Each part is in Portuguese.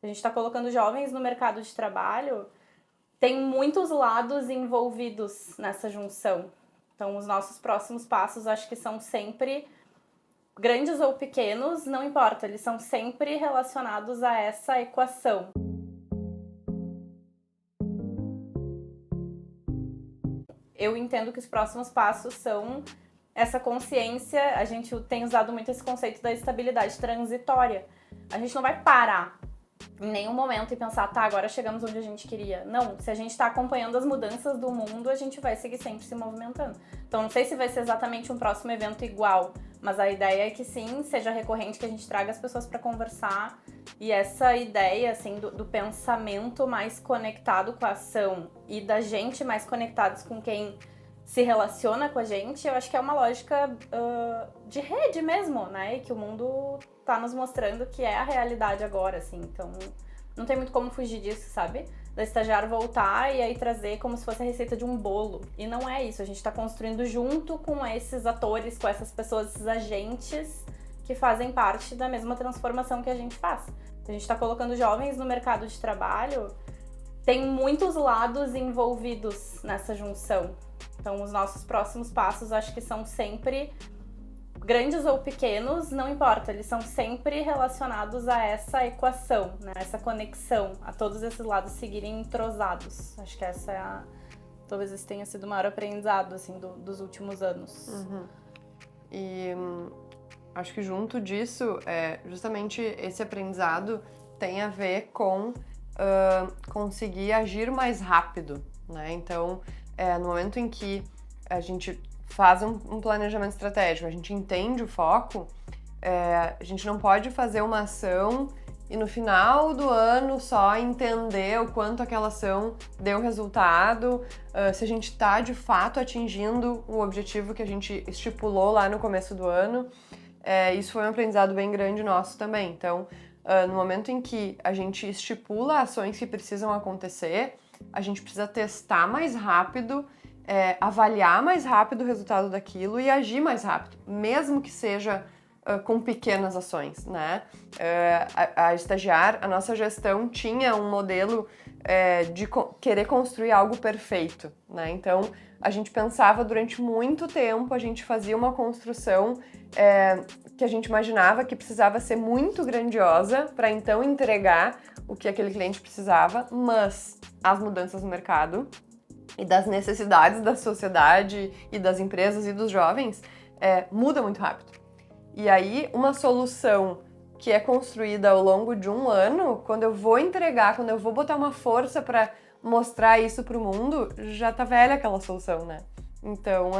A gente está colocando jovens no mercado de trabalho, tem muitos lados envolvidos nessa junção. Então, os nossos próximos passos, acho que são sempre grandes ou pequenos, não importa, eles são sempre relacionados a essa equação. Eu entendo que os próximos passos são essa consciência, a gente tem usado muito esse conceito da estabilidade transitória. A gente não vai parar em nenhum momento e pensar, tá, agora chegamos onde a gente queria. Não, se a gente está acompanhando as mudanças do mundo, a gente vai seguir sempre se movimentando. Então, não sei se vai ser exatamente um próximo evento igual, mas a ideia é que sim, seja recorrente, que a gente traga as pessoas para conversar. E essa ideia, assim, do pensamento mais conectado com a ação e da gente mais conectados com quem se relaciona com a gente, eu acho que é uma lógica de rede mesmo, né? E que o mundo tá nos mostrando que é a realidade agora, assim. Então, não tem muito como fugir disso, sabe? Da estagiário voltar e aí trazer como se fosse a receita de um bolo. E não é isso, a gente tá construindo junto com esses atores, com essas pessoas, esses agentes que fazem parte da mesma transformação que a gente faz. A gente tá colocando jovens no mercado de trabalho, tem muitos lados envolvidos nessa junção. Então, os nossos próximos passos, acho que são sempre grandes ou pequenos, não importa, eles são sempre relacionados a essa equação, né? Essa conexão, a todos esses lados seguirem entrosados. Acho que essa é talvez esse tenha sido o maior aprendizado, assim, dos últimos anos. Uhum. E acho que junto disso, justamente esse aprendizado tem a ver com conseguir agir mais rápido, né? Então, no momento em que a gente faz um planejamento estratégico, a gente entende o foco, a gente não pode fazer uma ação e no final do ano só entender o quanto aquela ação deu resultado, se a gente está de fato atingindo o objetivo que a gente estipulou lá no começo do ano. Isso foi um aprendizado bem grande nosso também. Então, no momento em que a gente estipula ações que precisam acontecer, a gente precisa testar mais rápido, avaliar mais rápido o resultado daquilo e agir mais rápido, mesmo que seja com pequenas ações, né? A nossa gestão tinha um modelo de querer construir algo perfeito, né? Então, a gente pensava durante muito tempo, a gente fazia uma construção que a gente imaginava que precisava ser muito grandiosa para então entregar o que aquele cliente precisava, mas as mudanças no mercado e das necessidades da sociedade e das empresas e dos jovens muda muito rápido. E aí, uma solução que é construída ao longo de um ano, quando eu vou entregar, quando eu vou botar uma força para mostrar isso para o mundo, já tá velha aquela solução, né? Então,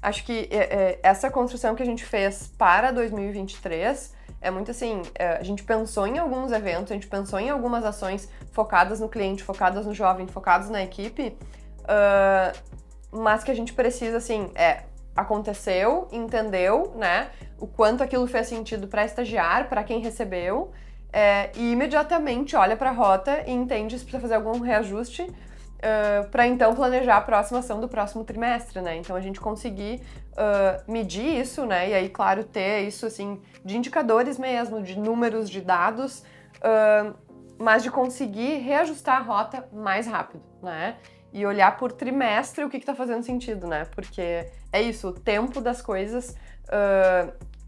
acho que essa construção que a gente fez para 2023 é muito assim, a gente pensou em alguns eventos, a gente pensou em algumas ações focadas no cliente, focadas no jovem, focadas na equipe, mas que a gente precisa, assim, aconteceu, entendeu, né, o quanto aquilo fez sentido para estagiar, para quem recebeu, e imediatamente olha para a rota e entende se precisa fazer algum reajuste para então planejar a próxima ação do próximo trimestre, né? Então a gente conseguir medir isso, né? E aí, claro, ter isso assim de indicadores mesmo, de números, de dados, mas de conseguir reajustar a rota mais rápido, né? E olhar por trimestre o que está fazendo sentido, né? Porque é isso, o tempo das coisas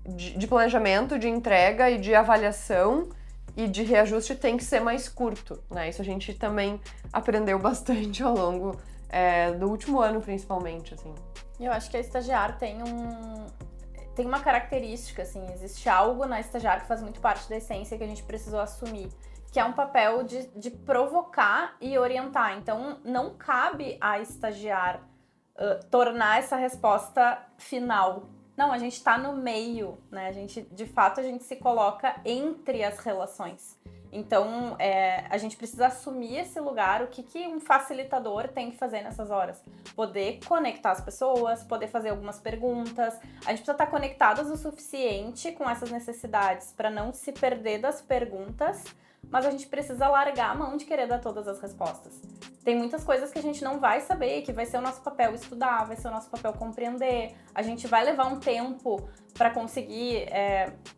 de planejamento, de entrega e de avaliação e de reajuste tem que ser mais curto, né? Isso a gente também aprendeu bastante ao longo do último ano, principalmente, assim. Eu acho que a estagiário tem uma característica, assim, existe algo na estagiário que faz muito parte da essência que a gente precisou assumir, que é um papel de provocar e orientar. Então, não cabe a estagiar tornar essa resposta final. Não, a gente está no meio, né? De fato, a gente se coloca entre as relações. Então, a gente precisa assumir esse lugar, o que um facilitador tem que fazer nessas horas. Poder conectar as pessoas, poder fazer algumas perguntas. A gente precisa estar conectadas o suficiente com essas necessidades para não se perder das perguntas, mas a gente precisa largar a mão de querer dar todas as respostas. Tem muitas coisas que a gente não vai saber, que vai ser o nosso papel estudar, vai ser o nosso papel compreender. A gente vai levar um tempo para conseguir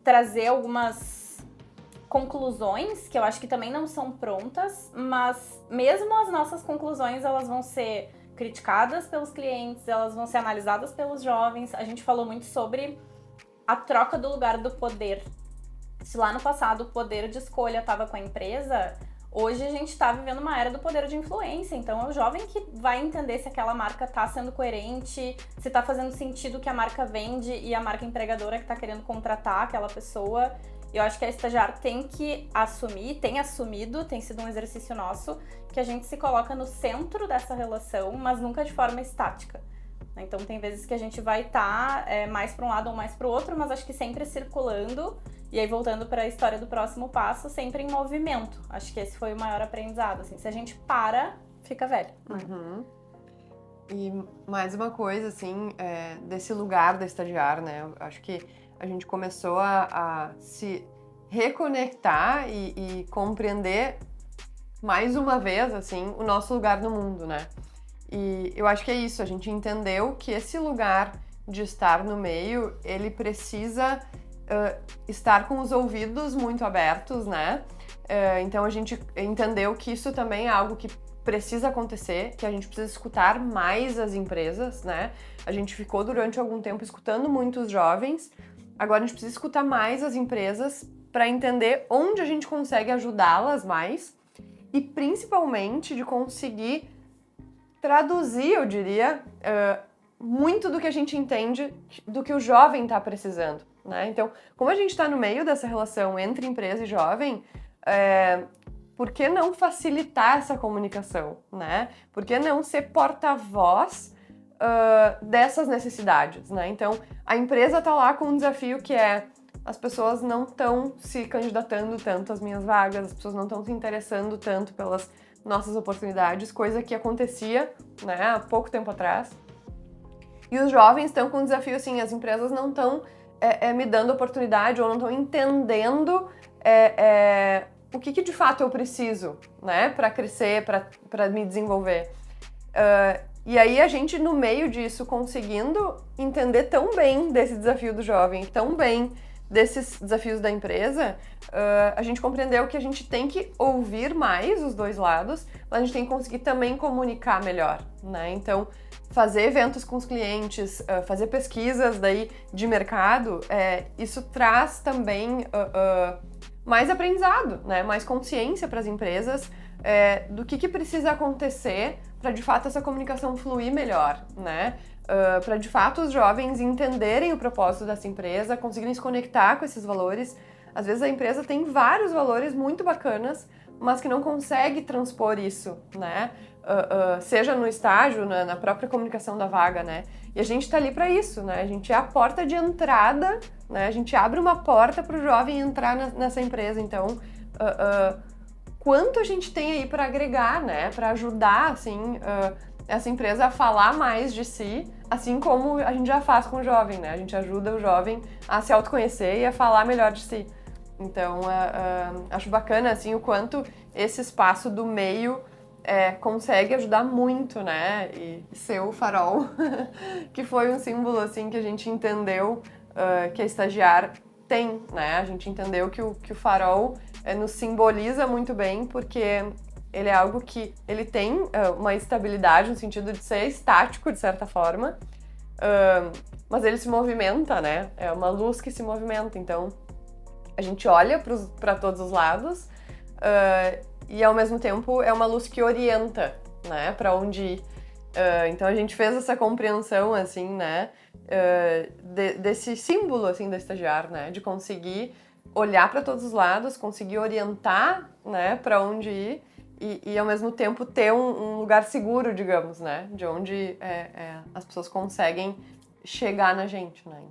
trazer algumas conclusões que eu acho que também não são prontas, mas mesmo as nossas conclusões, elas vão ser criticadas pelos clientes, elas vão ser analisadas pelos jovens. A gente falou muito sobre a troca do lugar do poder. Se lá no passado o poder de escolha estava com a empresa, hoje a gente está vivendo uma era do poder de influência. Então é o jovem que vai entender se aquela marca está sendo coerente, se está fazendo sentido o que a marca vende e a marca empregadora que está querendo contratar aquela pessoa. Eu acho que a Estagiar tem que assumir, tem assumido, tem sido um exercício nosso, que a gente se coloca no centro dessa relação, mas nunca de forma estática. Então tem vezes que a gente vai estar mais para um lado ou mais para o outro, mas acho que sempre circulando. E aí, voltando para a história do próximo passo, sempre em movimento. Acho que esse foi o maior aprendizado. Assim, se a gente para, fica velho. Uhum. E mais uma coisa, assim, desse lugar da Estagiar, né? Eu acho que a gente começou a se reconectar e compreender mais uma vez, assim, o nosso lugar no mundo, né? E eu acho que é isso, a gente entendeu que esse lugar de estar no meio, ele precisa estar com os ouvidos muito abertos, né? Então a gente entendeu que isso também é algo que precisa acontecer, que a gente precisa escutar mais as empresas, né? A gente ficou durante algum tempo escutando muitos jovens, agora a gente precisa escutar mais as empresas para entender onde a gente consegue ajudá-las mais e principalmente de conseguir traduzir, eu diria, muito do que a gente entende do que o jovem está precisando, né? Então, como a gente está no meio dessa relação entre empresa e jovem, por que não facilitar essa comunicação, né? Por que não ser porta-voz dessas necessidades, né? Então, a empresa está lá com um desafio que as pessoas não estão se candidatando tanto às minhas vagas, as pessoas não estão se interessando tanto pelas nossas oportunidades, coisa que acontecia, né, há pouco tempo atrás. E os jovens estão com um desafio assim, as empresas não estão me dando oportunidade ou não estão entendendo o que de fato eu preciso, né, para crescer, para me desenvolver. E aí a gente, no meio disso, conseguindo entender tão bem desse desafio do jovem, tão bem desses desafios da empresa, a gente compreendeu que a gente tem que ouvir mais os dois lados, mas a gente tem que conseguir também comunicar melhor, né? Então, fazer eventos com os clientes, fazer pesquisas daí de mercado, isso traz também mais aprendizado, né? Mais consciência para as empresas do que precisa acontecer para de fato essa comunicação fluir melhor, né? Para de fato os jovens entenderem o propósito dessa empresa, conseguirem se conectar com esses valores. Às vezes a empresa tem vários valores muito bacanas, mas que não consegue transpor isso, né? Seja no estágio, na própria comunicação da vaga, né? E a gente está ali para isso, né? A gente é a porta de entrada, né? A gente abre uma porta para o jovem entrar nessa empresa. Então, quanto a gente tem aí para agregar, né? Para ajudar, assim, essa empresa a falar mais de si, assim como a gente já faz com o jovem, né? A gente ajuda o jovem a se autoconhecer e a falar melhor de si. Então, acho bacana, assim, o quanto esse espaço do meio consegue ajudar muito, né? E ser o farol, que foi um símbolo, assim, que a gente entendeu que a Estagiar tem, né? A gente entendeu que o farol nos simboliza muito bem, porque ele é algo que ele tem uma estabilidade no sentido de ser estático, de certa forma, mas ele se movimenta, né? É uma luz que se movimenta, então a gente olha para todos os lados e ao mesmo tempo é uma luz que orienta, né? Para onde ir. Então a gente fez essa compreensão, assim, né? Desse símbolo, assim, da Estagiar, né? De conseguir olhar para todos os lados, conseguir orientar, né? Para onde ir. E ao mesmo tempo ter um lugar seguro, digamos, né? De onde as pessoas conseguem chegar na gente, né?